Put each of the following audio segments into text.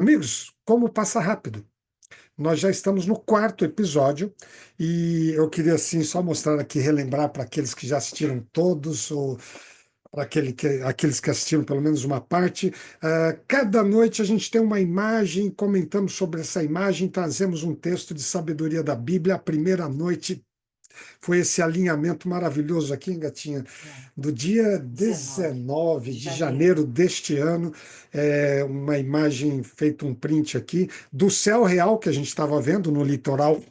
Amigos, como passa rápido. Nós já estamos no quarto episódio e eu queria assim só mostrar aqui, relembrar para aqueles que já assistiram todos ou para aqueles que assistiram pelo menos uma parte. Cada noite a gente tem uma imagem, comentamos sobre essa imagem, trazemos um texto de sabedoria da Bíblia. A primeira noite foi esse alinhamento maravilhoso aqui, Gatinha, É, do dia 19 19 de de janeiro. janeiro deste ano. Uma imagem, feito um print aqui, do céu real que a gente estava vendo no litoral,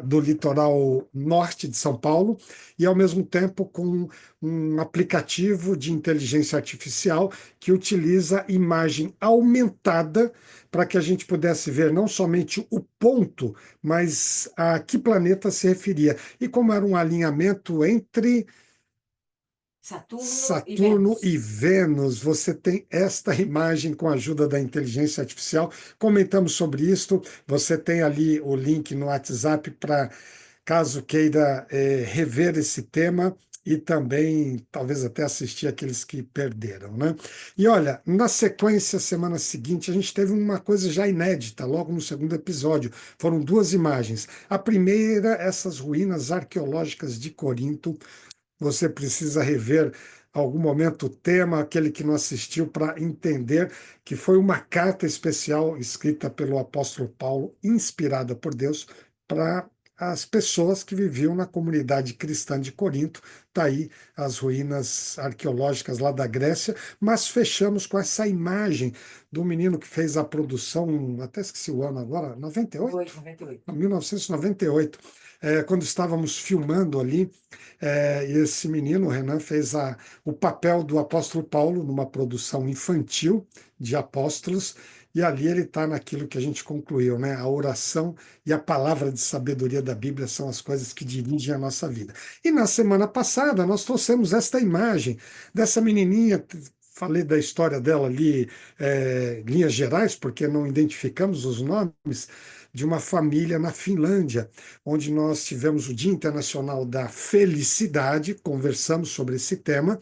do litoral norte de São Paulo, e ao mesmo tempo com um aplicativo de inteligência artificial que utiliza imagem aumentada para que a gente pudesse ver não somente o ponto, mas a que planeta se referia. E como era um alinhamento entre Saturno e Saturno Vênus. e Vênus, você tem esta imagem com a ajuda da inteligência artificial. Comentamos sobre isso. Você tem ali o link no WhatsApp para caso queira rever esse tema e também talvez até assistir aqueles que perderam, né? E olha, na sequência, semana seguinte, a gente teve uma coisa já inédita, logo no segundo episódio. Foram duas imagens. A primeira, essas ruínas arqueológicas de Corinto. Você precisa rever algum momento o tema, aquele que não assistiu, para entender que foi uma carta especial escrita pelo apóstolo Paulo, inspirada por Deus, para as pessoas que viviam na comunidade cristã de Corinto. Está aí as ruínas arqueológicas lá da Grécia, mas fechamos com essa imagem do menino que fez a produção, até esqueci o ano agora, 98? 98. 1998, quando estávamos filmando ali, e esse menino, o Renan, fez o papel do apóstolo Paulo numa produção infantil de apóstolos, e ali ele está naquilo que a gente concluiu, né? A oração e a palavra de sabedoria da Bíblia são as coisas que dirigem a nossa vida. E na semana passada nós trouxemos esta imagem dessa menininha. Falei da história dela ali, linhas gerais, porque não identificamos os nomes, de uma família na Finlândia, onde nós tivemos o Dia Internacional da Felicidade, conversamos sobre esse tema,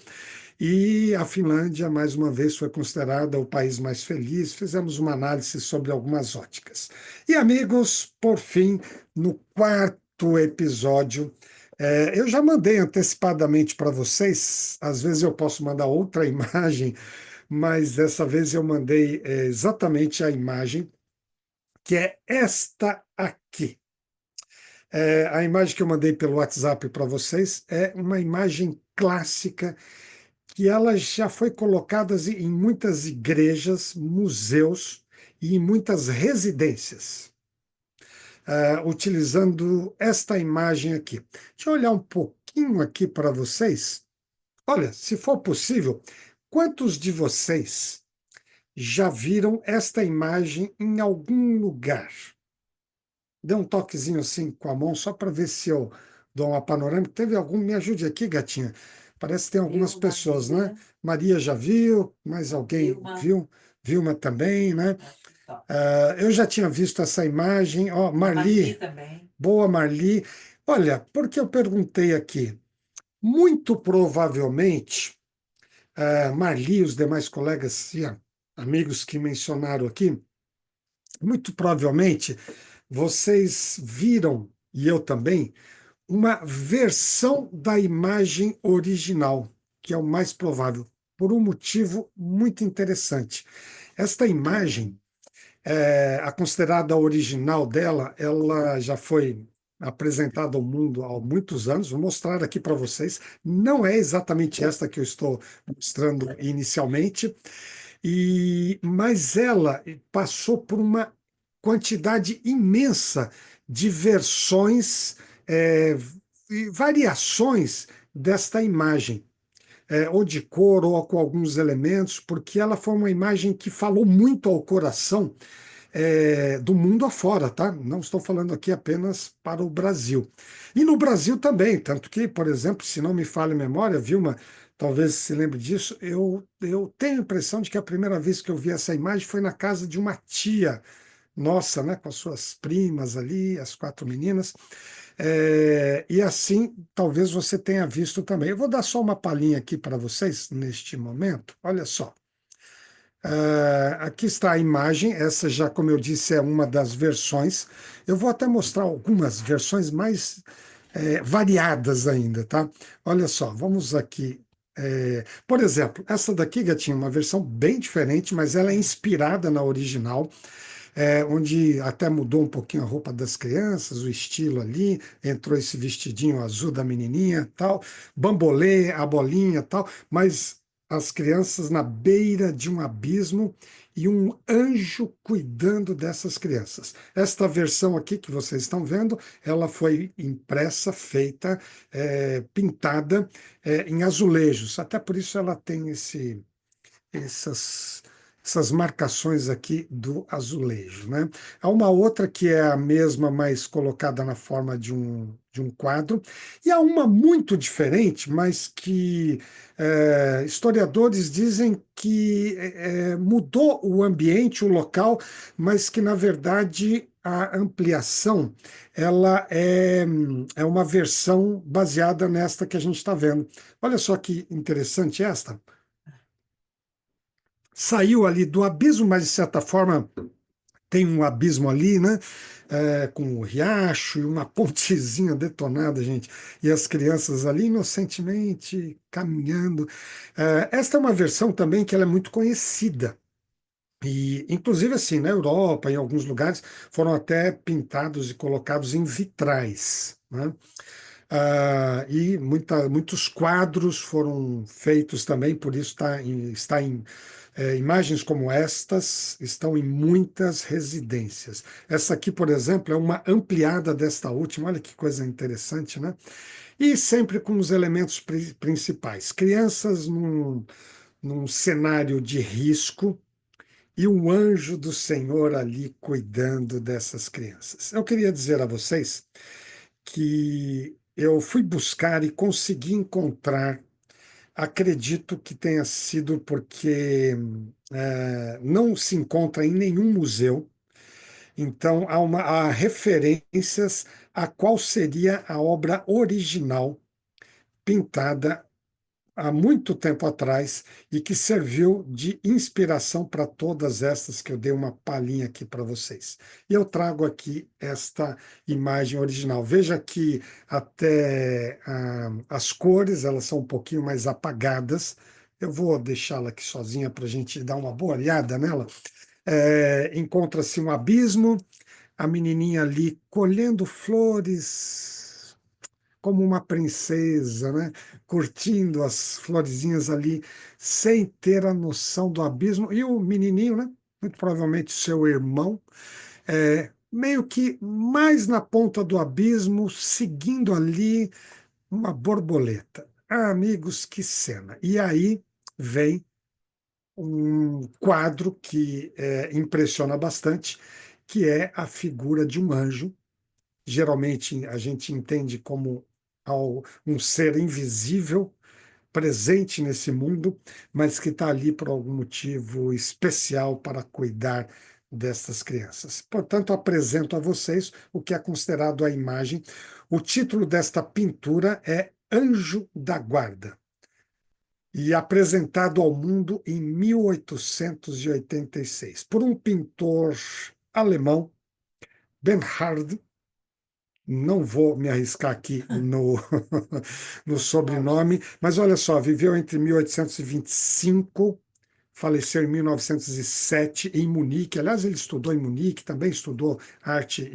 e a Finlândia, mais uma vez, foi considerada o país mais feliz. Fizemos uma análise sobre algumas óticas. E, amigos, por fim, no quarto episódio, eu já mandei antecipadamente para vocês, às vezes eu posso mandar outra imagem, mas dessa vez eu mandei exatamente a imagem, que é esta aqui. A imagem que eu mandei pelo WhatsApp para vocês é uma imagem clássica que ela já foi colocada em muitas igrejas, museus e em muitas residências, utilizando esta imagem aqui. Deixa eu olhar um pouquinho aqui para vocês. Olha, se for possível, quantos de vocês já viram esta imagem em algum lugar? Dê um toquezinho assim com a mão, só para ver se eu dou uma panorâmica. Teve algum? Me ajude aqui, gatinha. Parece que tem algumas Eu, pessoas, né? Maria, Maria já viu, mais a alguém Vilma, viu? Vilma também, né? acho que só. Eu já tinha visto essa imagem. Ó, A Marli Marli, também. boa Marli. Olha, porque eu perguntei aqui, muito provavelmente, Marli e os demais colegas e amigos que mencionaram aqui, muito provavelmente vocês viram, e eu também, uma versão da imagem original, que é o mais provável, por um motivo muito interessante. Esta imagem, a considerada original dela, ela já foi apresentada ao mundo há muitos anos. Vou mostrar aqui para vocês. Não é exatamente esta que eu estou mostrando inicialmente, mas ela passou por uma quantidade imensa de versões, e variações desta imagem, ou de cor, ou com alguns elementos, porque ela foi uma imagem que falou muito ao coração, do mundo afora, tá? Não estou falando aqui apenas para o Brasil. E no Brasil também, tanto que, por exemplo, se não me falha a memória, Vilma, talvez se lembre disso, eu tenho a impressão de que a primeira vez que eu vi essa imagem foi na casa de uma tia nossa, né, com as suas primas ali, as quatro meninas. E assim, talvez você tenha visto também. Eu vou dar só uma palhinha aqui para vocês neste momento. Olha só. Aqui está a imagem, essa já, como eu disse, é uma das versões. Eu vou até mostrar algumas versões mais variadas ainda, tá? Olha só, vamos aqui. Por exemplo, essa daqui, Gatinho, é uma versão bem diferente, mas ela é inspirada na original, onde até mudou um pouquinho a roupa das crianças, o estilo ali, entrou esse vestidinho azul da menininha, tal, bambolê, a bolinha, tal, mas as crianças na beira de um abismo e um anjo cuidando dessas crianças. Esta versão aqui que vocês estão vendo, ela foi impressa, feita, pintada, em azulejos. Até por isso ela tem essas, essas marcações aqui do azulejo, né? Há uma outra que é a mesma, mas colocada na forma de um quadro, e há uma muito diferente, mas que historiadores dizem que mudou o ambiente, o local, mas que, na verdade, a ampliação ela é uma versão baseada nesta que a gente está vendo. Olha só que interessante esta saiu ali do abismo, mas de certa forma tem um abismo ali, né? Com o riacho e uma pontezinha detonada, gente, e as crianças ali inocentemente caminhando. Esta é uma versão também que ela é muito conhecida. E, inclusive, assim, na Europa, em alguns lugares, foram até pintados e colocados em vitrais, né? E muitos quadros foram feitos também, por isso imagens como estas estão em muitas residências. Essa aqui, por exemplo, é uma ampliada desta última, olha que coisa interessante, né? E sempre com os elementos principais. Crianças num cenário de risco e um anjo do Senhor ali cuidando dessas crianças. Eu queria dizer a vocês que eu fui buscar e consegui encontrar. Acredito que tenha sido porque não se encontra em nenhum museu, então há referências a qual seria a obra original pintada há muito tempo atrás e que serviu de inspiração para todas estas que eu dei uma palhinha aqui para vocês. E eu trago aqui esta imagem original. Veja que até as cores elas são um pouquinho mais apagadas. Eu vou deixá-la aqui sozinha para a gente dar uma boa olhada nela. Encontra-se um abismo, a menininha ali colhendo flores como uma princesa, né? Curtindo as florezinhas ali, sem ter a noção do abismo. E o menininho, né? Muito provavelmente seu irmão, meio que mais na ponta do abismo, seguindo ali uma borboleta. Ah, amigos, que cena! E aí vem um quadro que impressiona bastante, que é a figura de um anjo. Geralmente a gente entende como um ser invisível presente nesse mundo, mas que está ali por algum motivo especial para cuidar destas crianças. Portanto, apresento a vocês o que é considerado a imagem. O título desta pintura é Anjo da Guarda e apresentado ao mundo em 1886 por um pintor alemão, Bernhard. Não vou me arriscar aqui no sobrenome, mas olha só, viveu entre 1825, faleceu em 1907 em Munique. Aliás, ele estudou em Munique, também estudou arte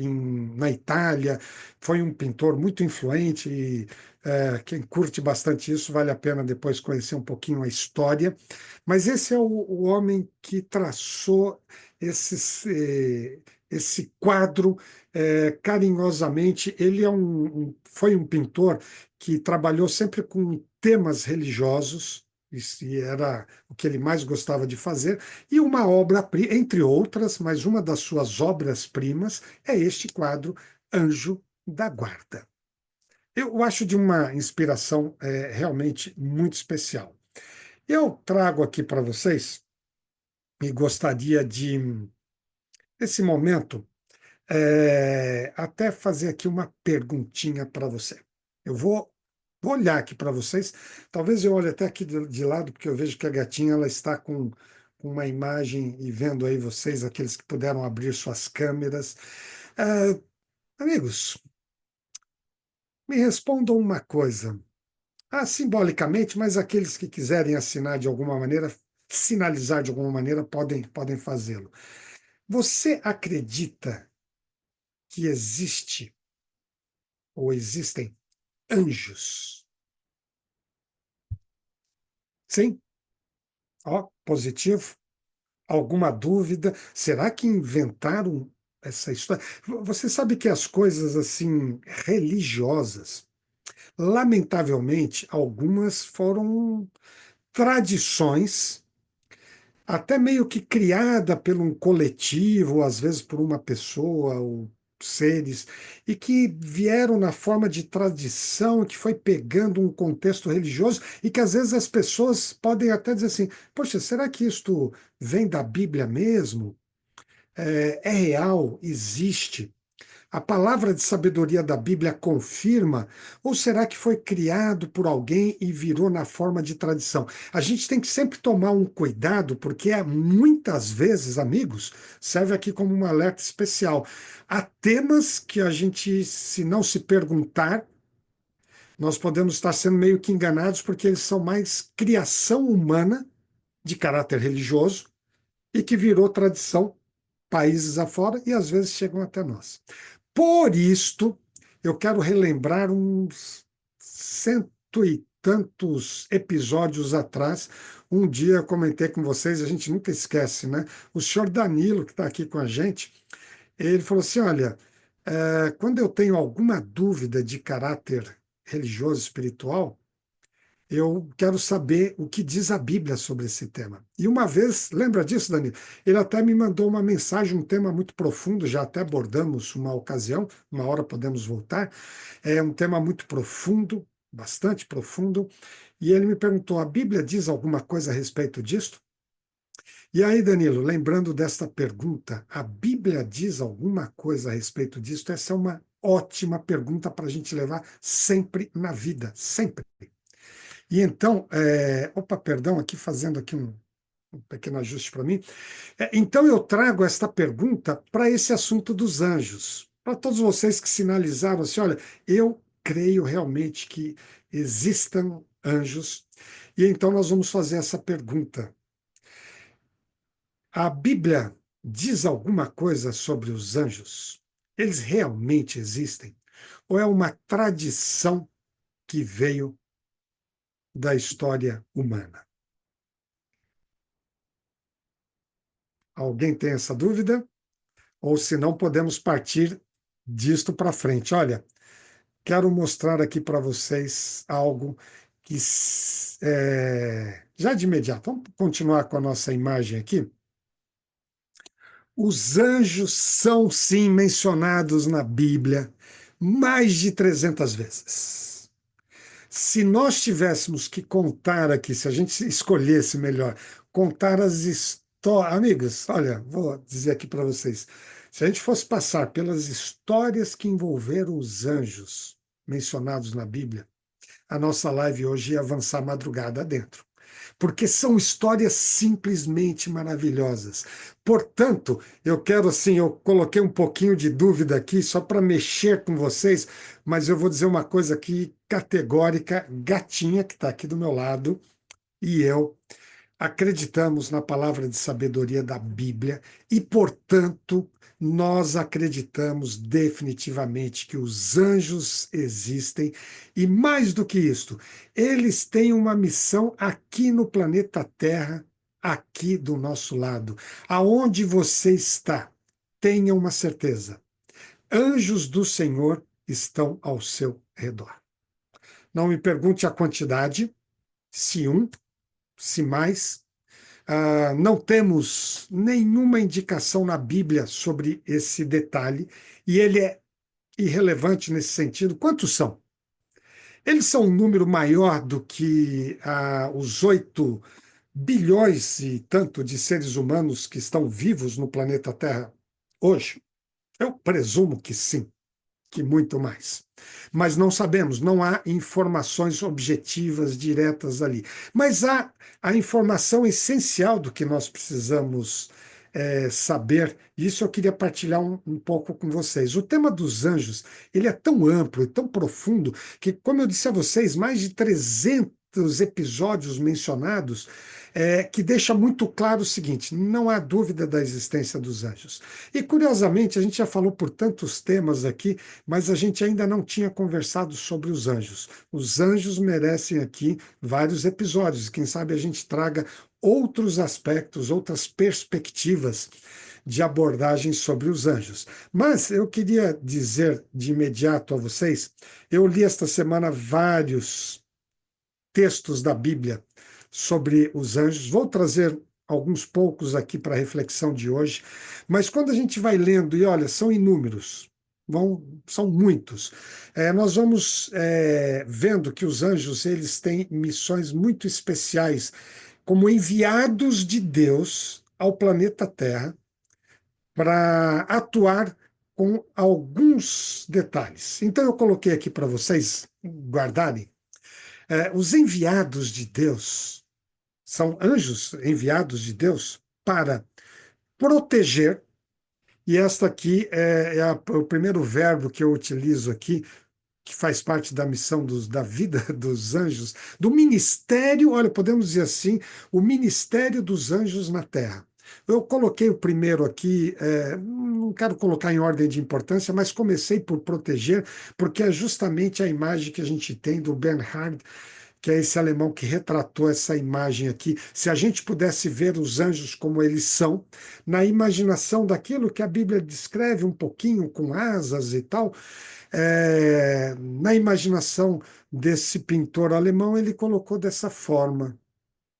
na Itália. Foi um pintor muito influente e quem curte bastante isso vale a pena depois conhecer um pouquinho a história. Mas esse é o homem que traçou esse quadro carinhosamente. Ele foi um pintor que trabalhou sempre com temas religiosos, isso era o que ele mais gostava de fazer, e uma obra, entre outras, mas uma das suas obras-primas é este quadro, Anjo da Guarda. Eu acho de uma inspiração realmente muito especial. Eu trago aqui para vocês e gostaria de, nesse momento, até fazer aqui uma perguntinha para você. Eu vou olhar aqui para vocês. Talvez eu olhe até aqui de lado, porque eu vejo que a gatinha ela está com com uma imagem e vendo aí vocês, aqueles que puderam abrir suas câmeras. Ah, amigos, me respondam uma coisa. Simbolicamente, mas aqueles que quiserem assinar de alguma maneira, sinalizar de alguma maneira, podem fazê-lo. Você acredita que existe ou existem anjos? Sim? Ó, positivo. Alguma dúvida? Será que inventaram essa história? Você sabe que as coisas assim religiosas, lamentavelmente, algumas foram tradições até meio que criada por um coletivo, ou às vezes por uma pessoa ou seres, e que vieram na forma de tradição, que foi pegando um contexto religioso, e que às vezes as pessoas podem até dizer assim: poxa, será que isto vem da Bíblia mesmo? É real? Existe? A palavra de sabedoria da Bíblia confirma, ou será que foi criado por alguém e virou na forma de tradição? A gente tem que sempre tomar um cuidado, porque muitas vezes, amigos, serve aqui como um alerta especial. Há temas que a gente, se não se perguntar, nós podemos estar sendo meio que enganados, porque eles são mais criação humana de caráter religioso e que virou tradição países afora e às vezes chegam até nós. Por isto, eu quero relembrar uns cento e tantos episódios atrás. Um dia eu comentei com vocês, a gente nunca esquece, né? O senhor Danilo, que está aqui com a gente, ele falou assim: olha, quando eu tenho alguma dúvida de caráter religioso, espiritual, eu quero saber o que diz a Bíblia sobre esse tema. E uma vez, lembra disso, Danilo? Ele até me mandou uma mensagem, um tema muito profundo, já até abordamos uma ocasião, uma hora podemos voltar. É um tema muito profundo, bastante profundo. E ele me perguntou: a Bíblia diz alguma coisa a respeito disto? E aí, Danilo, lembrando desta pergunta, a Bíblia diz alguma coisa a respeito disto? Essa é uma ótima pergunta para a gente levar sempre na vida, sempre. E então, opa, perdão, aqui fazendo aqui um pequeno ajuste para mim. Então eu trago esta pergunta para esse assunto dos anjos, para todos vocês que sinalizaram assim, olha, eu creio realmente que existam anjos. E então nós vamos fazer essa pergunta. A Bíblia diz alguma coisa sobre os anjos? Eles realmente existem? Ou é uma tradição que veio da história humana? Alguém tem essa dúvida? Ou se não, podemos partir disto para frente. Olha, quero mostrar aqui para vocês algo que, já de imediato, vamos continuar com a nossa imagem aqui. Os anjos são, sim, mencionados na Bíblia mais de 300 vezes. Se nós tivéssemos que contar aqui, se a gente escolhesse melhor, contar as histórias. Amigos, olha, vou dizer aqui para vocês. Se a gente fosse passar pelas histórias que envolveram os anjos mencionados na Bíblia, a nossa live hoje ia avançar madrugada dentro. Porque são histórias simplesmente maravilhosas. Portanto, eu quero assim, eu coloquei um pouquinho de dúvida aqui só para mexer com vocês, mas eu vou dizer uma coisa aqui categórica, gatinha que está aqui do meu lado, e eu acreditamos na palavra de sabedoria da Bíblia e, portanto, nós acreditamos definitivamente que os anjos existem e, mais do que isto, eles têm uma missão aqui no planeta Terra, aqui do nosso lado. Aonde você está, tenha uma certeza: anjos do Senhor estão ao seu redor. Não me pergunte a quantidade, se um, se mais. Não temos nenhuma indicação na Bíblia sobre esse detalhe, e ele é irrelevante nesse sentido. Quantos são? Eles são um número maior do que os 8 bilhões e tanto de seres humanos que estão vivos no planeta Terra hoje? Eu presumo que sim. que muito mais. Mas não sabemos, não há informações objetivas, diretas ali. Mas há a informação essencial do que nós precisamos saber. Isso eu queria partilhar um pouco com vocês. O tema dos anjos, ele é tão amplo e tão profundo que, como eu disse a vocês, mais de 300 episódios mencionados, que deixa muito claro o seguinte: não há dúvida da existência dos anjos. E, curiosamente, a gente já falou por tantos temas aqui, mas a gente ainda não tinha conversado sobre os anjos. Os anjos merecem aqui vários episódios. Quem sabe a gente traga outros aspectos, outras perspectivas de abordagem sobre os anjos. Mas eu queria dizer de imediato a vocês, eu li esta semana vários textos da Bíblia sobre os anjos. Vou trazer alguns poucos aqui para a reflexão de hoje, mas quando a gente vai lendo, e olha, são inúmeros, são muitos, nós vamos vendo que os anjos eles têm missões muito especiais, como enviados de Deus ao planeta Terra para atuar com alguns detalhes. Então eu coloquei aqui para vocês guardarem. Os enviados de Deus são anjos enviados de Deus para proteger, e esta aqui o primeiro verbo que eu utilizo aqui, que faz parte da missão da vida dos anjos, do ministério, olha, podemos dizer assim, o ministério dos anjos na Terra. Eu coloquei o primeiro aqui, não quero colocar em ordem de importância, mas comecei por proteger, porque é justamente a imagem que a gente tem do Bernhard, que é esse alemão que retratou essa imagem aqui. Se a gente pudesse ver os anjos como eles são, na imaginação daquilo que a Bíblia descreve um pouquinho com asas e tal, na imaginação desse pintor alemão, ele colocou dessa forma,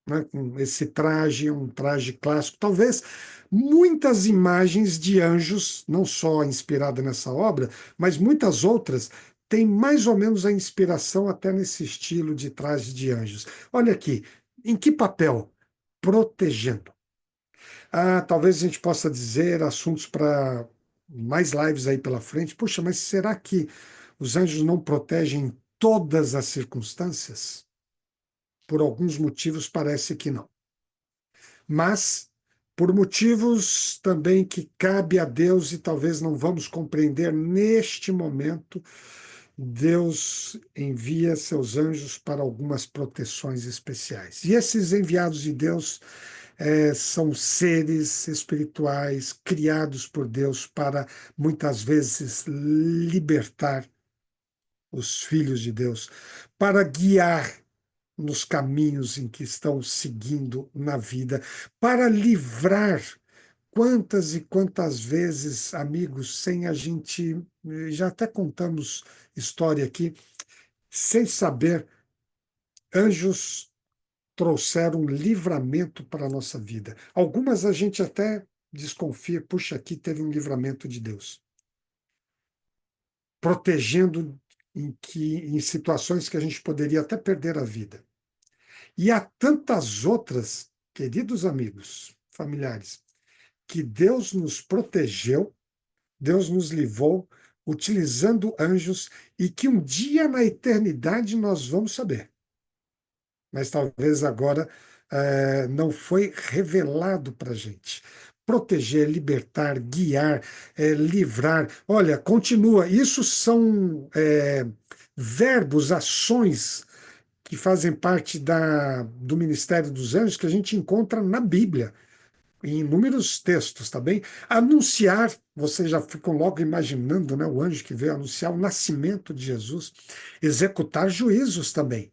né, com esse traje, um traje clássico. Talvez muitas imagens de anjos, não só inspirada nessa obra, mas muitas outras, têm mais ou menos a inspiração até nesse estilo de traje de anjos. Olha aqui, em que papel? Protegendo. Talvez a gente possa dizer assuntos para mais lives aí pela frente. Puxa, mas será que os anjos não protegem em todas as circunstâncias? Por alguns motivos parece que não. Mas por motivos também que cabe a Deus e talvez não vamos compreender neste momento, Deus envia seus anjos para algumas proteções especiais. E esses enviados de Deus são seres espirituais criados por Deus para muitas vezes libertar os filhos de Deus, para guiar nos caminhos em que estão seguindo na vida, para livrar. Quantas e quantas vezes, amigos, sem a gente, já até contamos história aqui, sem saber, anjos trouxeram livramento para a nossa vida. Algumas a gente até desconfia, puxa, aqui teve um livramento de Deus, protegendo em situações que a gente poderia até perder a vida. E há tantas outras, queridos amigos, familiares, que Deus nos protegeu, Deus nos livrou, utilizando anjos, e que um dia na eternidade nós vamos saber. Mas talvez agora não foi revelado para a gente. Proteger, libertar, guiar, livrar. Olha, continua. Isso são verbos, ações que fazem parte do ministério dos anjos que a gente encontra na Bíblia, em inúmeros textos, tá bem? Anunciar, vocês já ficam logo imaginando, né, o anjo que veio anunciar o nascimento de Jesus. Executar juízos também.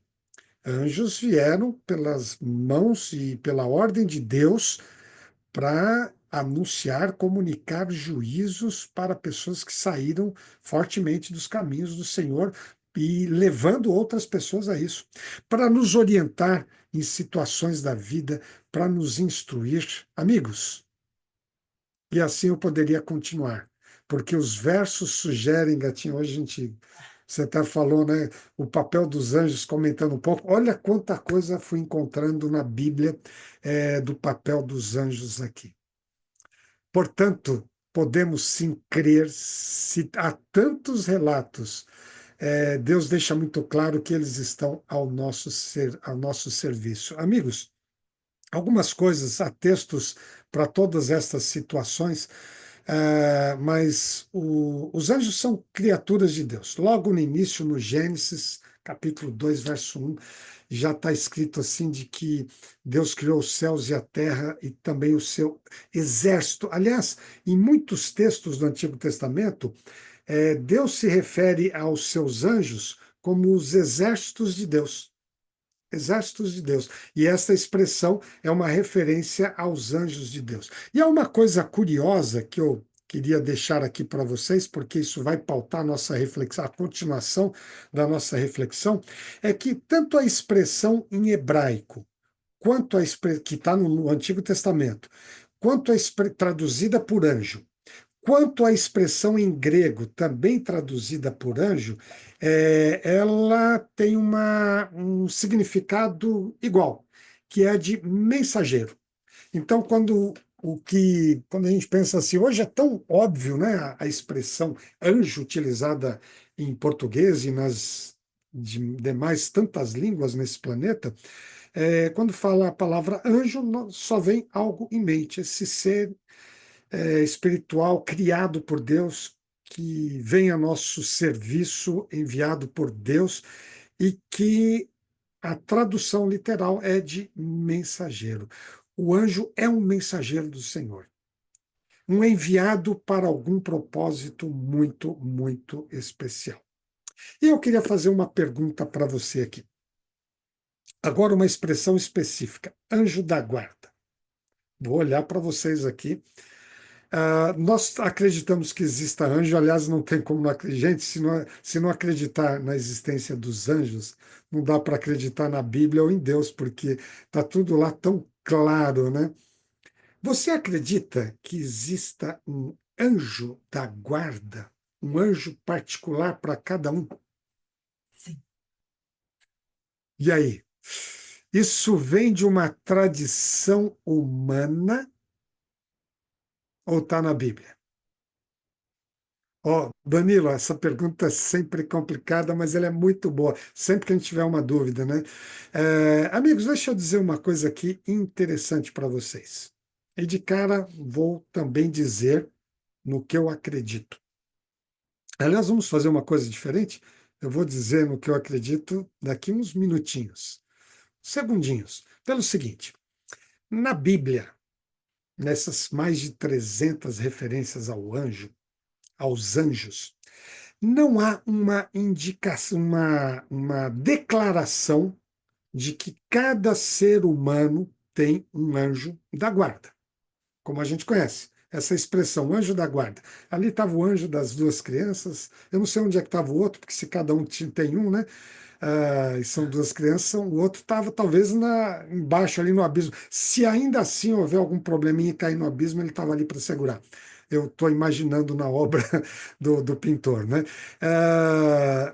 Anjos vieram pelas mãos e pela ordem de Deus para anunciar, comunicar juízos para pessoas que saíram fortemente dos caminhos do Senhor e levando outras pessoas a isso, para nos orientar em situações da vida, para nos instruir. Amigos, e assim eu poderia continuar, porque os versos sugerem, Gatinho, hoje a gente, você até falou, né, o papel dos anjos, comentando um pouco, olha quanta coisa fui encontrando na Bíblia do papel dos anjos aqui. Portanto, podemos sim crer, se há tantos relatos, Deus deixa muito claro que eles estão ao nosso serviço. Amigos, algumas coisas, há textos para todas estas situações, mas os anjos são criaturas de Deus. Logo no início, no Gênesis, capítulo 2, verso 1, já está escrito assim de que Deus criou os céus e a terra e também o seu exército. Aliás, em muitos textos do Antigo Testamento, Deus se refere aos seus anjos como os exércitos de Deus. Exércitos de Deus. E essa expressão é uma referência aos anjos de Deus. E há uma coisa curiosa que eu queria deixar aqui para vocês, porque isso vai pautar a nossa reflexão, a continuação da nossa reflexão, é que tanto a expressão em hebraico, quanto que está no Antigo Testamento, quanto traduzida por anjo, quanto à expressão em grego, também traduzida por anjo, ela tem um significado igual, que é de mensageiro. Então, quando a gente pensa assim, hoje é tão óbvio, né, a expressão anjo utilizada em português e nas demais tantas línguas nesse planeta, quando fala a palavra anjo, só vem algo em mente, esse ser espiritual criado por Deus, que vem a nosso serviço, enviado por Deus, e que a tradução literal é de mensageiro. O anjo é um mensageiro do Senhor, um enviado para algum propósito muito, muito especial. E eu queria fazer uma pergunta para você aqui. Agora, uma expressão específica: anjo da guarda. Vou olhar para vocês aqui. Nós acreditamos que exista anjo, aliás, não tem como não acreditar. Gente, se não acreditar na existência dos anjos, não dá para acreditar na Bíblia ou em Deus, porque está tudo lá tão claro, né? Você acredita que exista um anjo da guarda, um anjo particular para cada um? Sim. E aí? Isso vem de uma tradição humana ou está na Bíblia? Ó, Danilo, essa pergunta é sempre complicada, mas ela é muito boa, sempre que a gente tiver uma dúvida, né? Amigos, deixa eu dizer uma coisa aqui interessante para vocês. E de cara, vou também dizer no que eu acredito. Aliás, vamos fazer uma coisa diferente? Eu vou dizer no que eu acredito daqui uns minutinhos, segundinhos. Pelo seguinte, na Bíblia, nessas mais de 300 referências aos anjos, não há uma indicação, uma declaração de que cada ser humano tem um anjo da guarda, como a gente conhece. Essa expressão, anjo da guarda. Ali estava o anjo das duas crianças. Eu não sei onde é que estava o outro, porque se cada um tem um, né? E são duas crianças, o outro estava talvez embaixo ali no abismo. Se ainda assim houver algum probleminha e cair no abismo, ele estava ali para segurar. Eu estou imaginando na obra do pintor, né?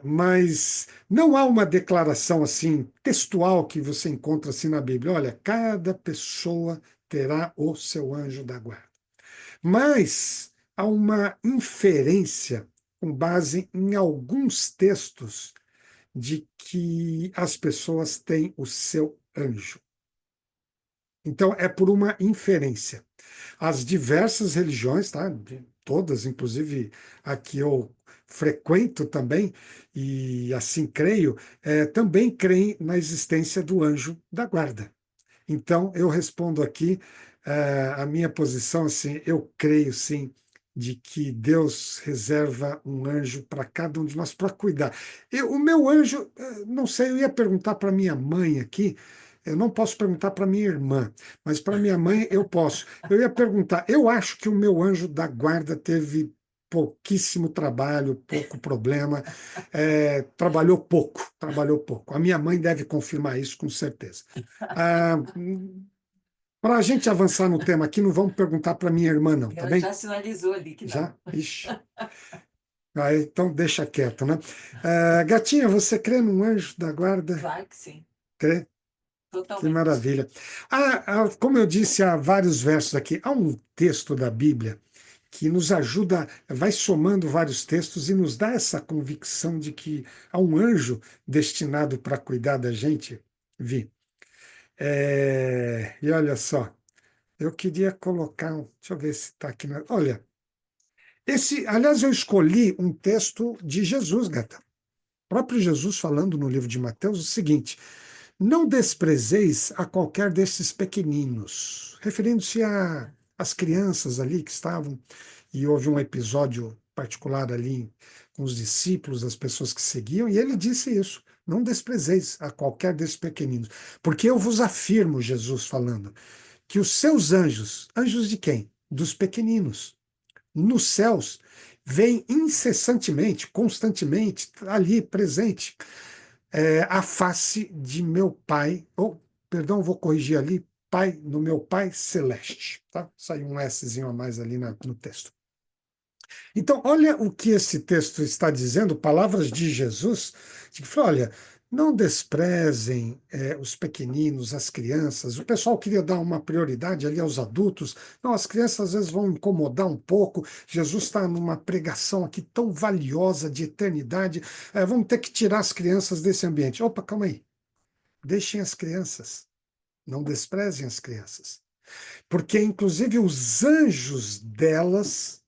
Mas não há uma declaração assim textual que você encontra assim na Bíblia. Olha, cada pessoa terá o seu anjo da guarda. Mas há uma inferência com base em alguns textos de que as pessoas têm o seu anjo. Então, é por uma inferência. As diversas religiões, tá? Todas, inclusive a que eu frequento também, e assim creio, também creem na existência do anjo da guarda. Então, eu respondo aqui a minha posição, assim, eu creio sim de que Deus reserva um anjo para cada um de nós para cuidar. O meu anjo, não sei, eu ia perguntar para minha mãe aqui, eu não posso perguntar para minha irmã, mas para minha mãe eu posso. Eu ia perguntar, eu acho que o meu anjo da guarda teve pouquíssimo trabalho, pouco problema, trabalhou pouco, trabalhou pouco. A minha mãe deve confirmar isso com certeza. Ah, para a gente avançar no tema aqui, não vamos perguntar para minha irmã, não, tá Ela bem? já sinalizou ali que Já? não. Ixi. Então deixa quieto, né? Gatinha, você crê num anjo da guarda? Claro que sim, Crê? Que totalmente. maravilha. Como eu disse há vários versos aqui, há um texto da Bíblia que nos ajuda, vai somando vários textos e nos dá essa convicção de que há um anjo destinado para cuidar da gente. Vi. E olha só, eu queria colocar, deixa eu ver se está aqui. Olha, aliás, eu escolhi um texto de Jesus, Gata. O próprio Jesus falando no livro de Mateus o seguinte: não desprezeis a qualquer desses pequeninos, referindo-se às crianças ali que estavam, e houve um episódio particular ali com os discípulos, as pessoas que seguiam, e ele disse isso: não desprezeis a qualquer desses pequeninos, porque eu vos afirmo, Jesus falando, que os seus anjos, anjos de quem? Dos pequeninos, nos céus, vêm incessantemente, constantemente, ali presente, a face de meu Pai, ou, perdão, vou corrigir ali, Pai, no meu Pai Celeste. Tá? Saiu um Szinho a mais ali no texto. Então, olha o que esse texto está dizendo, palavras de Jesus, que fala, olha, não desprezem os pequeninos, as crianças. O pessoal queria dar uma prioridade ali aos adultos. Não, as crianças às vezes vão incomodar um pouco. Jesus está numa pregação aqui tão valiosa de eternidade. Vamos ter que tirar as crianças desse ambiente. Opa, calma aí. Deixem as crianças. Não desprezem as crianças. Porque, inclusive, os anjos delas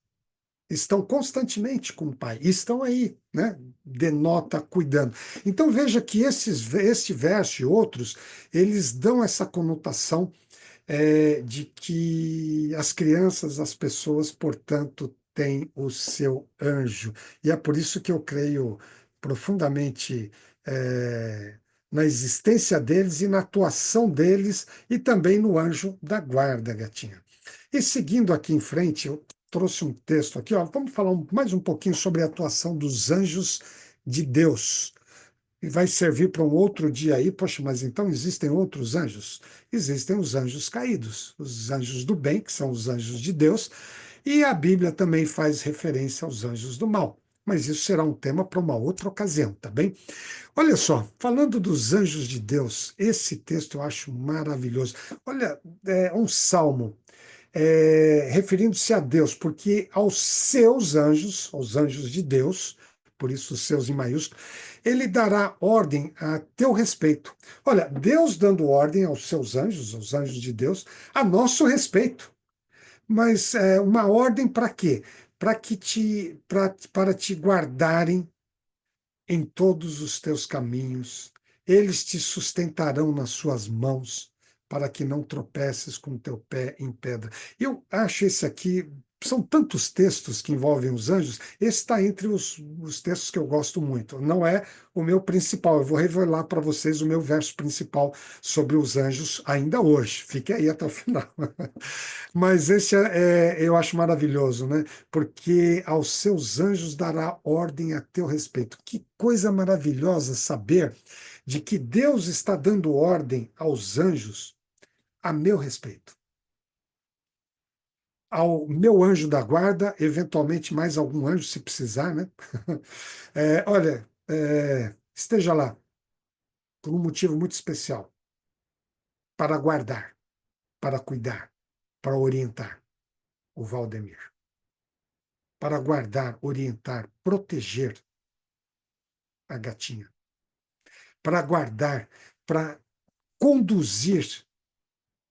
estão constantemente com o Pai, estão aí, né? Denota cuidando. Então veja que este verso e outros, eles dão essa conotação de que as crianças, as pessoas, portanto, têm o seu anjo. E é por isso que eu creio profundamente na existência deles e na atuação deles e também no anjo da guarda, gatinha. E seguindo aqui em frente, eu trouxe um texto aqui, ó, vamos falar mais um pouquinho sobre a atuação dos anjos de Deus. E vai servir para um outro dia aí. Poxa, mas então existem outros anjos? Existem os anjos caídos, os anjos do bem, que são os anjos de Deus, e a Bíblia também faz referência aos anjos do mal. Mas isso será um tema para uma outra ocasião, tá bem? Olha só, falando dos anjos de Deus, esse texto eu acho maravilhoso. Olha, é um salmo referindo-se a Deus, porque aos seus anjos, aos anjos de Deus, por isso os seus em maiúsculo, ele dará ordem a teu respeito. Olha, Deus dando ordem aos seus anjos, aos anjos de Deus, a nosso respeito. Mas uma ordem para quê? Para te guardarem em todos os teus caminhos. Eles te sustentarão nas suas mãos, para que não tropeces com o teu pé em pedra. Eu acho esse aqui. São tantos textos que envolvem os anjos, esse está entre os textos que eu gosto muito. Não é o meu principal, eu vou revelar para vocês o meu verso principal sobre os anjos ainda hoje. Fique aí até o final. Mas esse eu acho maravilhoso, né? Porque aos seus anjos dará ordem a teu respeito. Que coisa maravilhosa saber de que Deus está dando ordem aos anjos a meu respeito. Ao meu anjo da guarda, eventualmente mais algum anjo, se precisar, né? Olha, esteja lá por um motivo muito especial, para guardar, para cuidar, para orientar o Valdemir, para guardar, orientar, proteger a gatinha, para guardar, para conduzir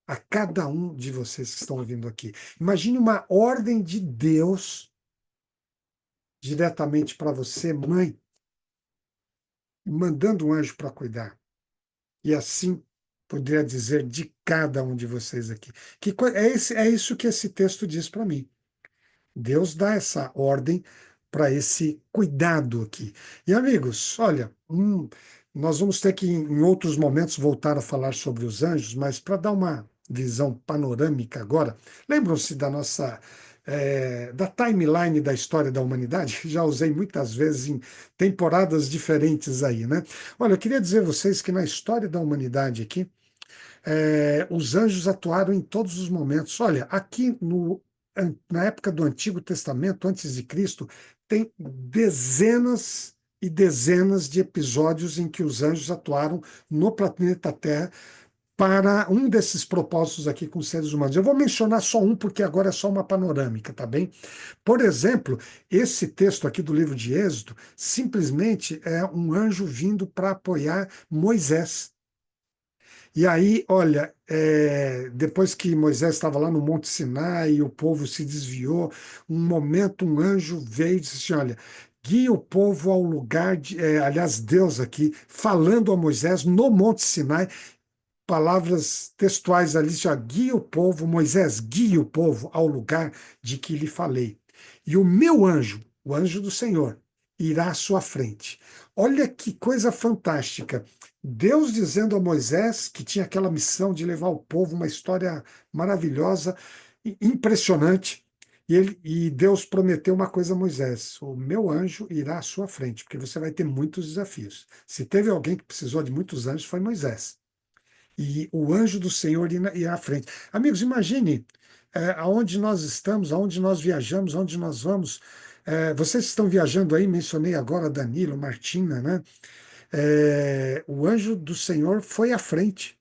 a cada um de vocês que estão ouvindo aqui. Imagine uma ordem de Deus diretamente para você, mãe, mandando um anjo para cuidar. E assim poderia dizer de cada um de vocês aqui. É isso que esse texto diz para mim. Deus dá essa ordem para esse cuidado aqui. E, amigos, olha, nós vamos ter que, em outros momentos, voltar a falar sobre os anjos, mas para dar uma visão panorâmica agora, lembram-se da timeline da história da humanidade? Já usei muitas vezes em temporadas diferentes aí, né? Olha, eu queria dizer a vocês que na história da humanidade aqui, os anjos atuaram em todos os momentos. Olha, aqui na época do Antigo Testamento, antes de Cristo, tem dezenas e dezenas de episódios em que os anjos atuaram no planeta Terra para um desses propósitos aqui com os seres humanos. Eu vou mencionar só um, porque agora é só uma panorâmica, tá bem? Por exemplo, esse texto aqui do livro de Êxodo simplesmente é um anjo vindo para apoiar Moisés. E aí, olha, depois que Moisés estava lá no Monte Sinai e o povo se desviou, um momento um anjo veio e disse assim: olha, guia o povo ao lugar aliás, Deus aqui, falando a Moisés no Monte Sinai, palavras textuais ali, assim, ó, guia o povo, Moisés, guia o povo ao lugar de que lhe falei. E o meu anjo, o anjo do Senhor, irá à sua frente. Olha que coisa fantástica. Deus dizendo a Moisés que tinha aquela missão de levar ao povo uma história maravilhosa, impressionante. E Deus prometeu uma coisa a Moisés: o meu anjo irá à sua frente, porque você vai ter muitos desafios. Se teve alguém que precisou de muitos anjos, foi Moisés. E o anjo do Senhor ia à frente. Amigos, imagine aonde nós estamos, aonde nós viajamos, aonde nós vamos. Vocês estão viajando aí, mencionei agora Danilo, Martina, né? O anjo do Senhor foi à frente.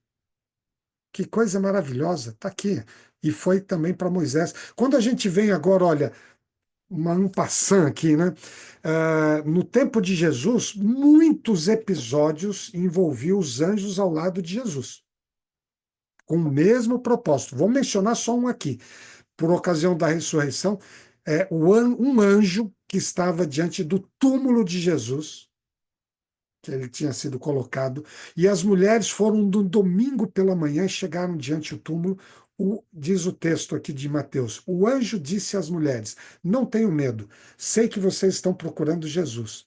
Que coisa maravilhosa, está aqui. E foi também para Moisés. Quando a gente vem agora, olha, um passant aqui, né? No tempo de Jesus, muitos episódios envolviam os anjos ao lado de Jesus com o mesmo propósito. Vou mencionar só um aqui. Por ocasião da ressurreição, um anjo que estava diante do túmulo de Jesus, que ele tinha sido colocado, e as mulheres foram no domingo pela manhã e chegaram diante do túmulo. Diz o texto aqui de Mateus: o anjo disse às mulheres: não tenham medo, sei que vocês estão procurando Jesus,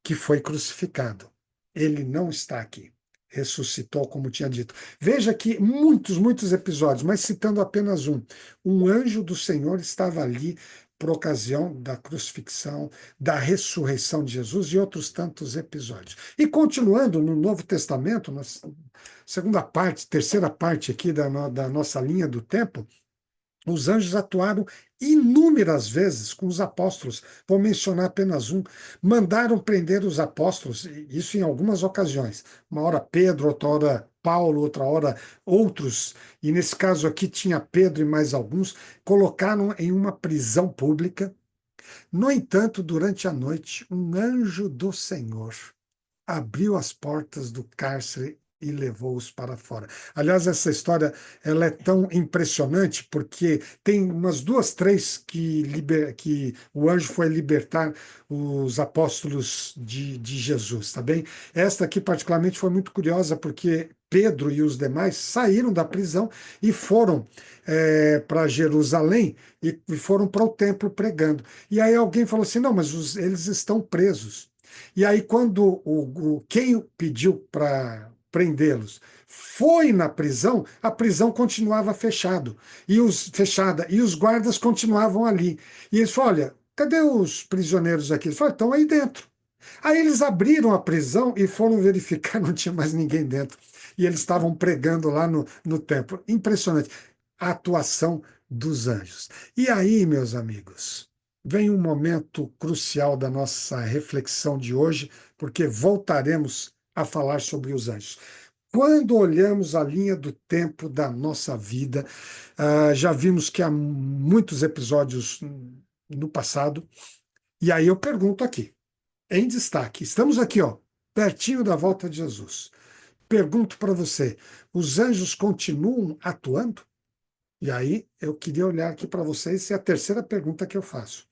que foi crucificado. Ele não está aqui. Ressuscitou, como tinha dito. Veja que muitos episódios, mas citando apenas um. Um anjo do Senhor estava ali por ocasião da crucifixão, da ressurreição de Jesus e outros tantos episódios. E continuando no Novo Testamento, na segunda parte, terceira parte aqui da nossa linha do tempo, os anjos atuaram inúmeras vezes com os apóstolos. Vou mencionar apenas um. Mandaram prender os apóstolos, isso em algumas ocasiões. Uma hora Pedro, outra hora Paulo, outra hora outros. E nesse caso aqui tinha Pedro e mais alguns. Colocaram em uma prisão pública. No entanto, durante a noite, um anjo do Senhor abriu as portas do cárcere e levou-os para fora. Aliás, essa história ela é tão impressionante porque tem umas duas, três que o anjo foi libertar os apóstolos de Jesus, tá bem? Esta aqui particularmente foi muito curiosa porque Pedro e os demais saíram da prisão e foram para Jerusalém e foram para o templo pregando. E aí alguém falou assim, não, mas eles estão presos. E aí, quando quem pediu para prendê-los foi na prisão, a prisão continuava fechada, e os guardas continuavam ali. E eles falaram: olha, cadê os prisioneiros aqui? Eles falaram: estão aí dentro. Aí eles abriram a prisão e foram verificar, não tinha mais ninguém dentro. E eles estavam pregando lá no templo. Impressionante. A atuação dos anjos. E aí, meus amigos, vem um momento crucial da nossa reflexão de hoje, porque voltaremos a falar sobre os anjos. Quando olhamos a linha do tempo da nossa vida, já vimos que há muitos episódios no passado, e aí eu pergunto aqui, em destaque, estamos aqui, ó, pertinho da volta de Jesus. Pergunto para você, os anjos continuam atuando? E aí eu queria olhar aqui para vocês, e é a terceira pergunta que eu faço.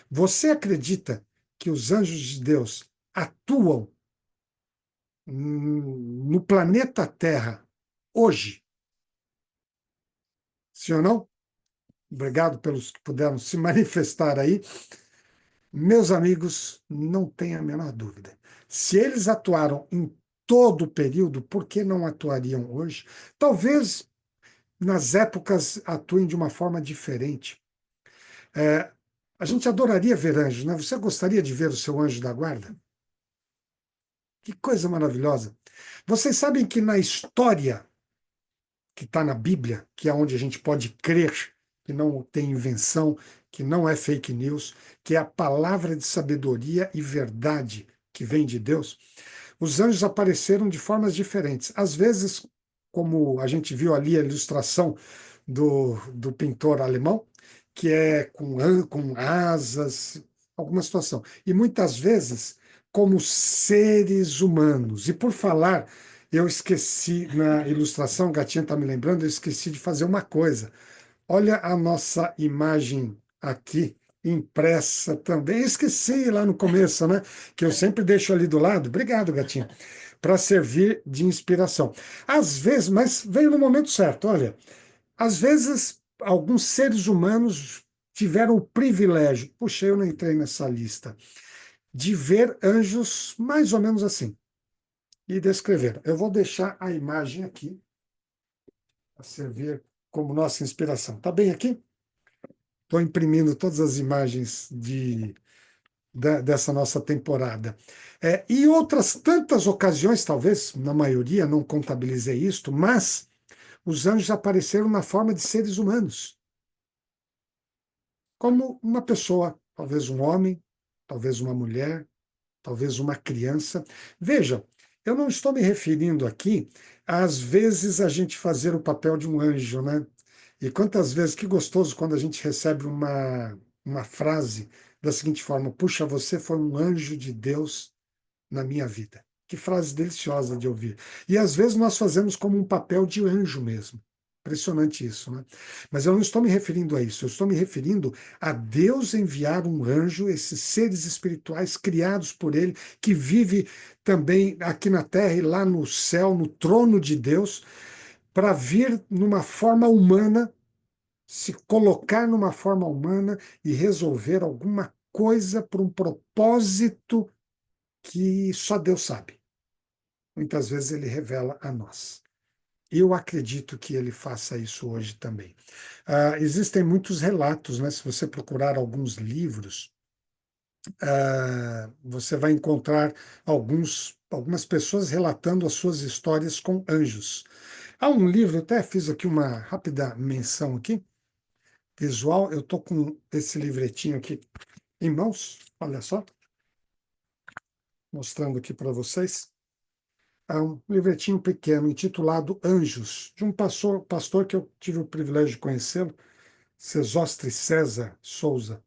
Você acredita que os anjos de Deus atuam no planeta Terra hoje? Sim ou não? Obrigado pelos que puderam se manifestar aí. Meus amigos, não tenha a menor dúvida. Se eles atuaram em todo o período, por que não atuariam hoje? Talvez nas épocas atuem de uma forma diferente. É, a gente adoraria ver anjos, né? Você gostaria de ver o seu anjo da guarda? Que coisa maravilhosa. Vocês sabem que na história que está na Bíblia, que é onde a gente pode crer, que não tem invenção, que não é fake news, que é a palavra de sabedoria e verdade que vem de Deus, os anjos apareceram de formas diferentes. Às vezes como a gente viu ali a ilustração do pintor alemão, que é com asas, alguma situação. E muitas vezes como seres humanos. E por falar, eu esqueci na ilustração, o Gatinha está me lembrando, eu esqueci de fazer uma coisa. Olha a nossa imagem aqui, impressa também. Esqueci lá no começo, né? Que eu sempre deixo ali do lado. Obrigado, Gatinha, para servir de inspiração. Às vezes, mas veio no momento certo, olha. Às vezes, alguns seres humanos tiveram o privilégio, puxa, eu não entrei nessa lista, de ver anjos mais ou menos assim e descrever. Eu vou deixar a imagem aqui para servir como nossa inspiração. Tá bem aqui? Estou imprimindo todas as imagens dessa nossa temporada. E outras tantas ocasiões, talvez, na maioria, não contabilizei isto, mas os anjos apareceram na forma de seres humanos, como uma pessoa, talvez um homem, talvez uma mulher, talvez uma criança. Veja, eu não estou me referindo aqui às vezes a gente fazer o papel de um anjo, né? E quantas vezes, que gostoso quando a gente recebe uma frase da seguinte forma: puxa, você foi um anjo de Deus na minha vida. Que frase deliciosa de ouvir. E às vezes nós fazemos como um papel de anjo mesmo. Impressionante isso, né? Mas eu não estou me referindo a isso, eu estou me referindo a Deus enviar um anjo, esses seres espirituais criados por Ele, que vive também aqui na terra e lá no céu, no trono de Deus, para vir numa forma humana, se colocar numa forma humana e resolver alguma coisa por um propósito que só Deus sabe. Muitas vezes ele revela a nós. Eu acredito que ele faça isso hoje também. Existem muitos relatos, né? Se você procurar alguns livros, você vai encontrar algumas pessoas relatando as suas histórias com anjos. Há um livro, eu até fiz aqui uma rápida menção aqui, visual. Eu estou com esse livretinho aqui em mãos, olha só, mostrando aqui para vocês. Há um livretinho pequeno intitulado Anjos, de um pastor que eu tive o privilégio de conhecê-lo, Sesostre César Souza.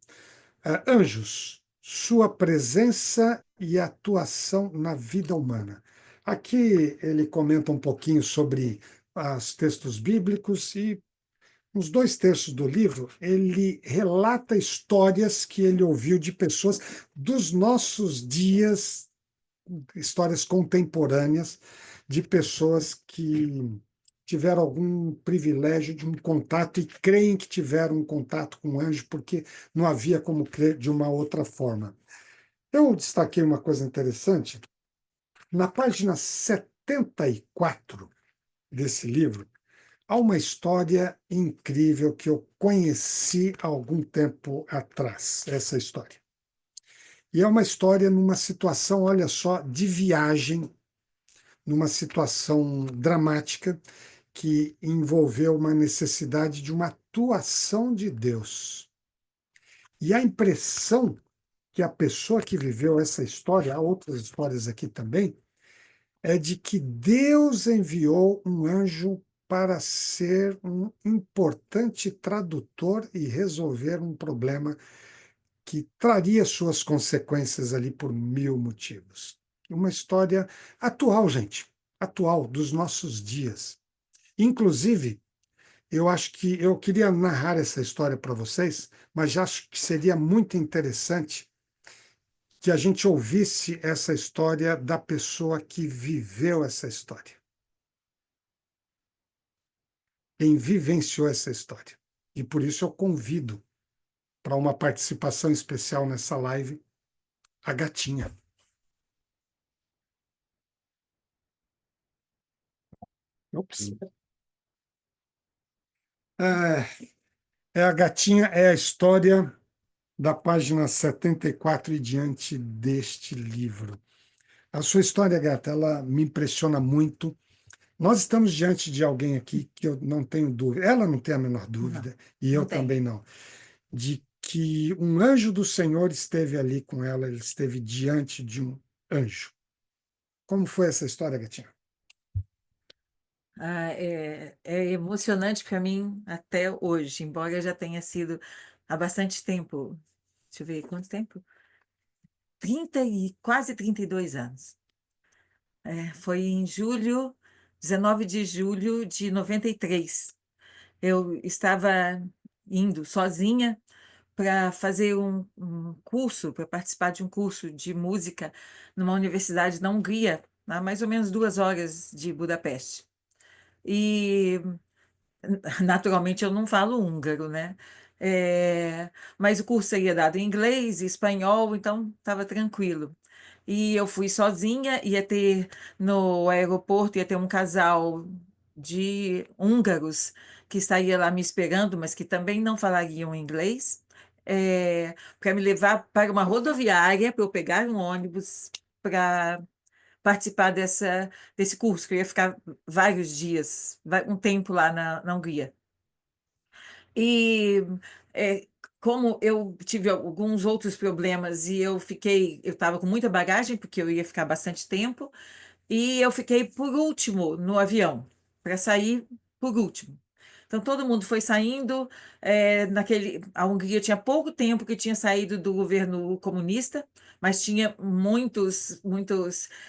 Anjos, sua presença e atuação na vida humana. Aqui ele comenta um pouquinho sobre os textos bíblicos e uns 2 terços do livro ele relata histórias que ele ouviu de pessoas dos nossos dias, histórias contemporâneas de pessoas que tiveram algum privilégio de um contato e creem que tiveram um contato com o anjo, porque não havia como crer de uma outra forma. Eu destaquei uma coisa interessante. Na página 74 desse livro, há uma história incrível que eu conheci há algum tempo atrás, essa história. E é uma história numa situação, olha só, de viagem, numa situação dramática que envolveu uma necessidade de uma atuação de Deus. E a impressão que a pessoa que viveu essa história, há outras histórias aqui também, é de que Deus enviou um anjo para ser um importante tradutor e resolver um problema que traria suas consequências ali por mil motivos. Uma história atual, gente, atual, dos nossos dias. Inclusive, eu acho que eu queria narrar essa história para vocês, mas já acho que seria muito interessante que a gente ouvisse essa história da pessoa que viveu essa história, quem vivenciou essa história. E por isso eu convido para uma participação especial nessa live a Gatinha. Ops. A Gatinha é a história da página 74 e diante deste livro. A sua história, Gata, ela me impressiona muito. Nós estamos diante de alguém aqui que eu não tenho dúvida, ela não tem a menor dúvida, e eu não tem. também não, de que um anjo do Senhor esteve ali com ela, ele esteve diante de um anjo. Como foi essa história, Gatinha? É emocionante para mim até hoje, embora já tenha sido há bastante tempo. Deixa eu ver, quanto tempo? quase 32 anos. Foi em julho, 19 de julho de 93. Eu estava indo sozinha para fazer um curso, para participar de um curso de música numa universidade na Hungria, a mais ou menos 2 horas de Budapeste. E naturalmente eu não falo húngaro, né? Mas o curso seria dado em inglês e espanhol, então estava tranquilo. E eu fui sozinha, ia ter no aeroporto, ia ter um casal de húngaros que estaria lá me esperando, mas que também não falariam inglês, para me levar para uma rodoviária, para eu pegar um ônibus para participar desse curso, que eu ia ficar vários dias, um tempo lá na Hungria. E é, como eu tive alguns outros problemas e eu estava com muita bagagem, porque eu ia ficar bastante tempo, e eu fiquei por último no avião, para sair por último. Então todo mundo foi saindo, a Hungria tinha pouco tempo que tinha saído do governo comunista, mas tinha muitos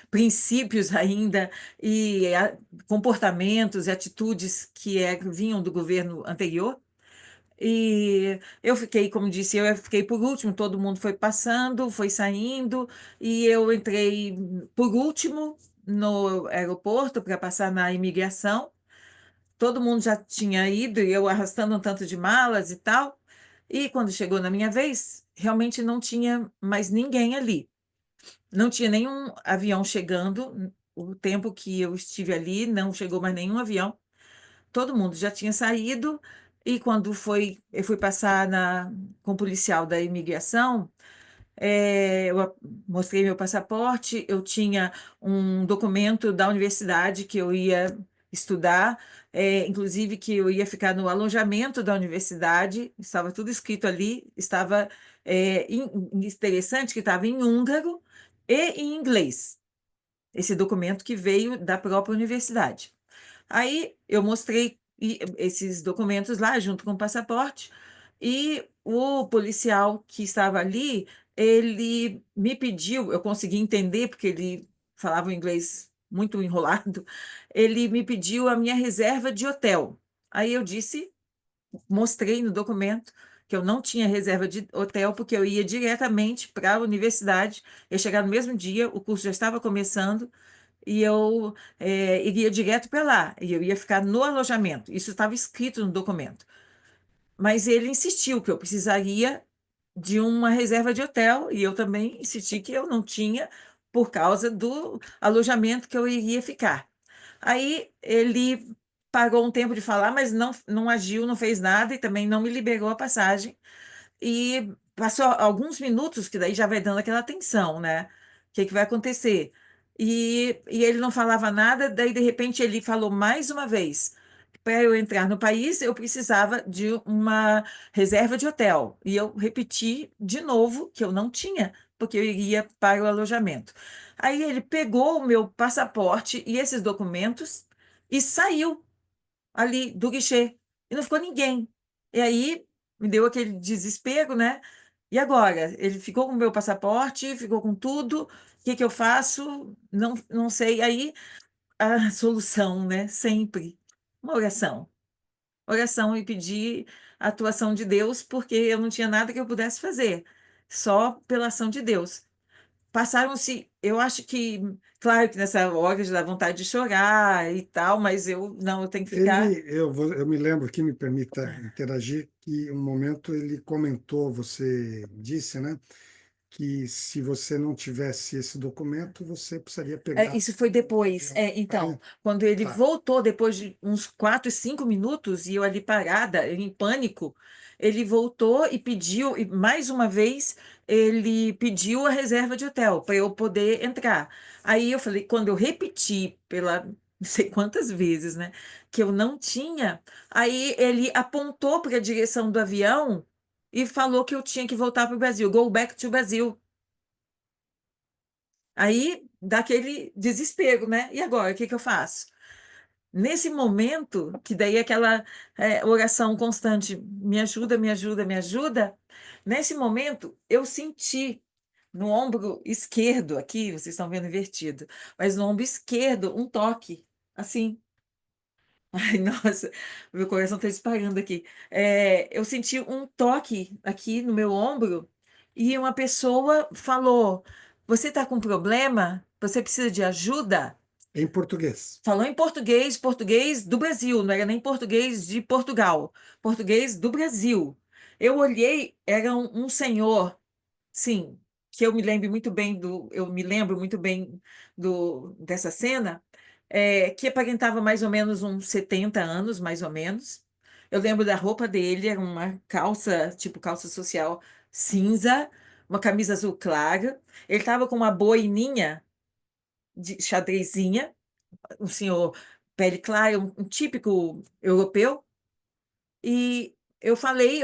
princípios ainda e comportamentos e atitudes que vinham do governo anterior. E eu fiquei, como disse, eu fiquei por último, todo mundo foi passando, foi saindo, e eu entrei por último no aeroporto para passar na imigração. Todo mundo já tinha ido, e eu arrastando um tanto de malas e tal. E quando chegou na minha vez, realmente não tinha mais ninguém ali. Não tinha nenhum avião chegando. O tempo que eu estive ali, não chegou mais nenhum avião. Todo mundo já tinha saído, e quando eu fui passar com o policial da imigração, eu mostrei meu passaporte, eu tinha um documento da universidade que eu ia estudar, inclusive que eu ia ficar no alojamento da universidade, estava tudo escrito ali, estava interessante que estava em húngaro e em inglês, esse documento que veio da própria universidade. Aí eu mostrei esses documentos lá, junto com o passaporte, e o policial que estava ali, ele me pediu, eu consegui entender, porque ele falava um inglês muito enrolado, ele me pediu a minha reserva de hotel. Aí eu disse, mostrei no documento que eu não tinha reserva de hotel, porque eu ia diretamente para a universidade, ia chegar no mesmo dia, o curso já estava começando, e eu iria direto para lá, e eu ia ficar no alojamento. Isso estava escrito no documento. Mas ele insistiu que eu precisaria de uma reserva de hotel, e eu também insisti que eu não tinha, por causa do alojamento que eu iria ficar. Aí ele pagou um tempo de falar, mas não agiu, não fez nada e também não me liberou a passagem. E passou alguns minutos, que daí já vai dando aquela tensão, né? O que que vai acontecer? E ele não falava nada, daí de repente ele falou mais uma vez. Para eu entrar no país, eu precisava de uma reserva de hotel. E eu repeti de novo que eu não tinha, porque eu iria para o alojamento. Aí ele pegou o meu passaporte e esses documentos e saiu ali do guichê. E não ficou ninguém. E aí me deu aquele desespero, né? E agora? Ele ficou com o meu passaporte, ficou com tudo. O que que eu faço? Não sei. Aí a solução, né? Sempre uma oração. Oração e pedir a atuação de Deus, porque eu não tinha nada que eu pudesse fazer, só pela ação de Deus. Passaram-se, eu acho que, claro que nessa hora já dá vontade de chorar e tal, mas não, eu tenho que ficar. Eu me lembro que me permita interagir, que um momento ele comentou, você disse, né, que se você não tivesse esse documento, você precisaria pegar Isso foi um depois. avião. Então, quando ele Tá. voltou, depois de uns 4, 5 minutos, e eu ali parada, em pânico, ele voltou e pediu, e mais uma vez, ele pediu a reserva de hotel para eu poder entrar. Aí eu falei, quando eu repeti pela não sei quantas vezes, né, que eu não tinha, aí ele apontou para a direção do avião e falou que eu tinha que voltar para o Brasil, go back to Brasil. Aí dá aquele desespero, né? E agora, o que que eu faço? Nesse momento, que daí aquela oração constante, me ajuda, me ajuda, me ajuda, nesse momento eu senti no ombro esquerdo, aqui, vocês estão vendo invertido, mas no ombro esquerdo, um toque, assim. Ai, nossa, meu coração está disparando aqui. Eu senti um toque aqui no meu ombro e uma pessoa falou: Você está com problema? Você precisa de ajuda? Em português. Falou em português, português do Brasil, não era nem português de Portugal, português do Brasil. Eu olhei, era um senhor, sim, que eu me lembro muito bem dessa cena, que aparentava mais ou menos uns 70 anos, mais ou menos. Eu lembro da roupa dele, era uma calça, tipo calça social cinza, uma camisa azul clara. Ele estava com uma boininha de xadrezinha, um senhor pele clara, um típico europeu, e eu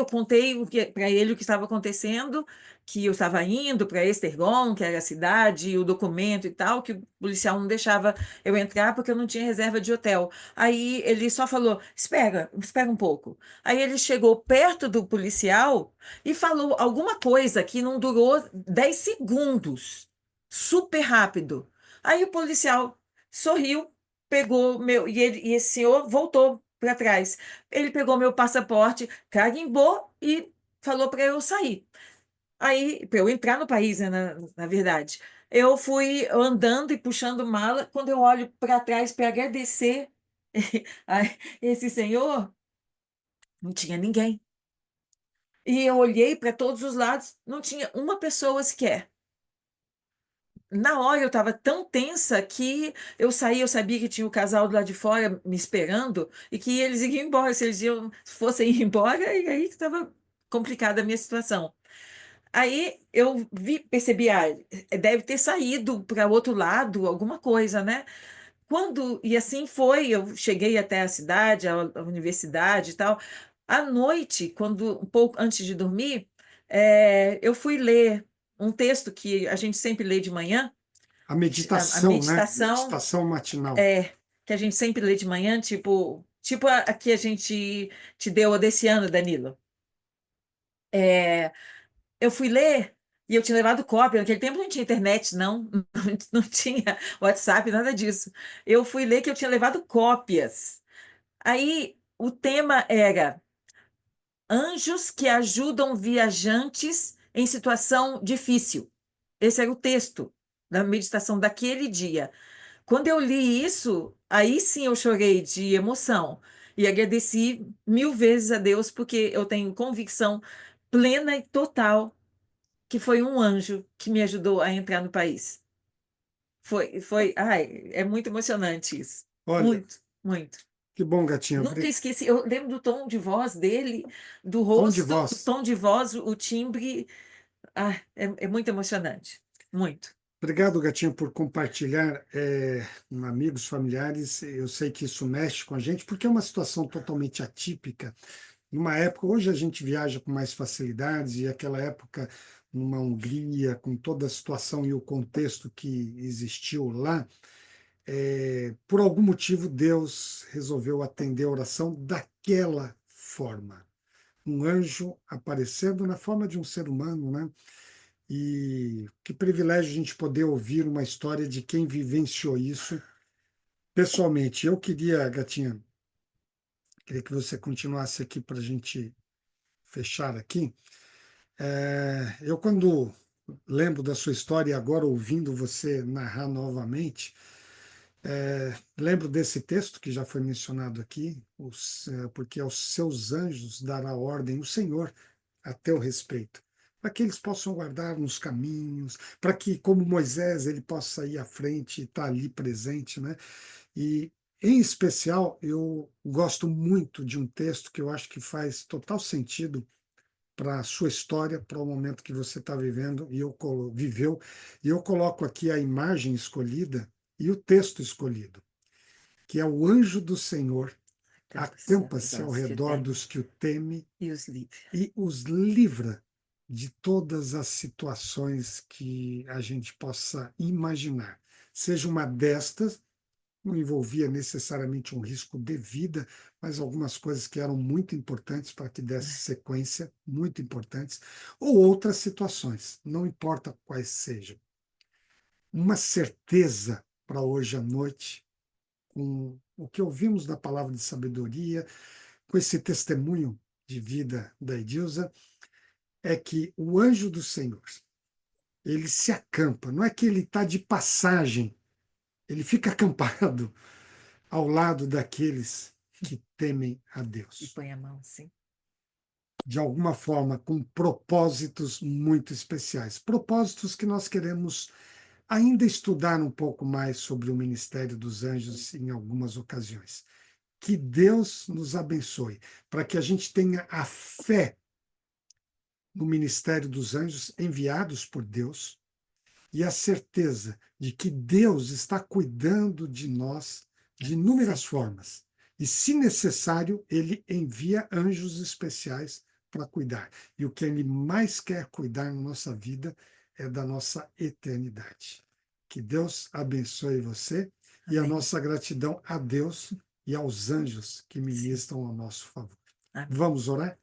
contei para ele o que estava acontecendo, que eu estava indo para Estergon, que era a cidade, o documento e tal, que o policial não deixava eu entrar porque eu não tinha reserva de hotel. Aí ele só falou: espera, espera um pouco. Aí ele chegou perto do policial e falou alguma coisa que não durou 10 segundos, super rápido. Aí o policial sorriu, pegou meu, e esse senhor voltou para trás. Ele pegou meu passaporte, carimbou e falou para eu sair. Aí, para eu entrar no país, né, na verdade. Eu fui andando e puxando mala. Quando eu olho para trás para agradecer a esse senhor, não tinha ninguém. E eu olhei para todos os lados, não tinha uma pessoa sequer. Na hora eu estava tão tensa que eu saí, eu sabia que tinha o casal do lado de fora me esperando e que eles iriam embora. Se eles fossem ir embora, e aí estava complicada a minha situação. Aí eu percebi, deve ter saído para o outro lado, alguma coisa, né? E assim foi, eu cheguei até a cidade, a universidade e tal. À noite, quando um pouco antes de dormir, eu fui ler um texto que a gente sempre lê de manhã, A a meditação, né? meditação, Meditação matinal. é, que a gente sempre lê de manhã, tipo a que a gente te deu a desse ano, Danilo. É, eu fui ler e eu tinha levado cópia. Naquele tempo não tinha internet, não, não tinha WhatsApp, nada disso. Eu fui ler que eu tinha levado cópias. Aí o tema era Anjos que ajudam viajantes em situação difícil. Esse era o texto da meditação daquele dia. Quando eu li isso, aí sim eu chorei de emoção e agradeci mil vezes a Deus, porque eu tenho convicção plena e total que foi um anjo que me ajudou a entrar no país. Ai, é muito emocionante isso. Olha, Muito, muito. que bom, gatinho. Nunca esqueci, eu lembro do tom de voz dele, do Tom de rosto, o voz. tom de voz, o timbre. Ah, é muito emocionante. Muito. Obrigado, gatinho, por compartilhar com amigos, familiares. Eu sei que isso mexe com a gente, porque é uma situação totalmente atípica. Numa época, hoje a gente viaja com mais facilidades, e aquela época, numa Hungria, com toda a situação e o contexto que existiu lá, por algum motivo Deus resolveu atender a oração daquela forma. Um anjo aparecendo na forma de um ser humano, né? E que privilégio a gente poder ouvir uma história de quem vivenciou isso pessoalmente. Eu queria, Gatinha, queria que você continuasse aqui para a gente fechar aqui. Eu, quando lembro da sua história e agora ouvindo você narrar novamente, lembro desse texto que já foi mencionado aqui, porque aos seus anjos dará ordem o Senhor a teu respeito, para que eles possam guardar nos caminhos, para que, como Moisés, ele possa ir à frente e estar ali presente, né? E, em especial, eu gosto muito de um texto que eu acho que faz total sentido para a sua história, para o momento que você está vivendo e viveu, e eu coloco aqui a imagem escolhida e o texto escolhido, que é o anjo do Senhor acampa-se ao redor dos que o temem E os livros. e os livra de todas as situações que a gente possa imaginar. Seja uma destas, não envolvia necessariamente um risco de vida, mas algumas coisas que eram muito importantes para que desse sequência, muito importantes, ou outras situações, não importa quais sejam. Uma certeza para hoje à noite, com o que ouvimos da palavra de sabedoria, com esse testemunho de vida da Edilza, é que o anjo do Senhor, ele se acampa, não é que ele está de passagem, ele fica acampado ao lado daqueles que temem a E Deus. põe a mão, sim. De alguma forma, com propósitos muito especiais. Propósitos que nós queremos ainda estudar um pouco mais sobre o ministério dos anjos em algumas ocasiões. Que Deus nos abençoe, para que a gente tenha a fé no ministério dos anjos enviados por Deus e a certeza de que Deus está cuidando de nós de inúmeras formas. E, se necessário, ele envia anjos especiais para cuidar. E o que ele mais quer cuidar na nossa vida é da nossa eternidade. Que Deus abençoe você e a Amém. nossa gratidão a Deus e aos anjos que ministram ao nosso favor. Amém. Vamos orar?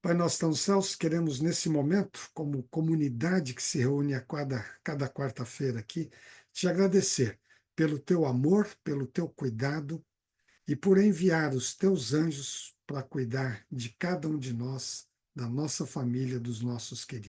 Pai nosso que estás nos céus, queremos nesse momento, como comunidade que se reúne a cada quarta-feira aqui, te agradecer pelo teu amor, pelo teu cuidado e por enviar os teus anjos para cuidar de cada um de nós, da nossa família, dos nossos queridos.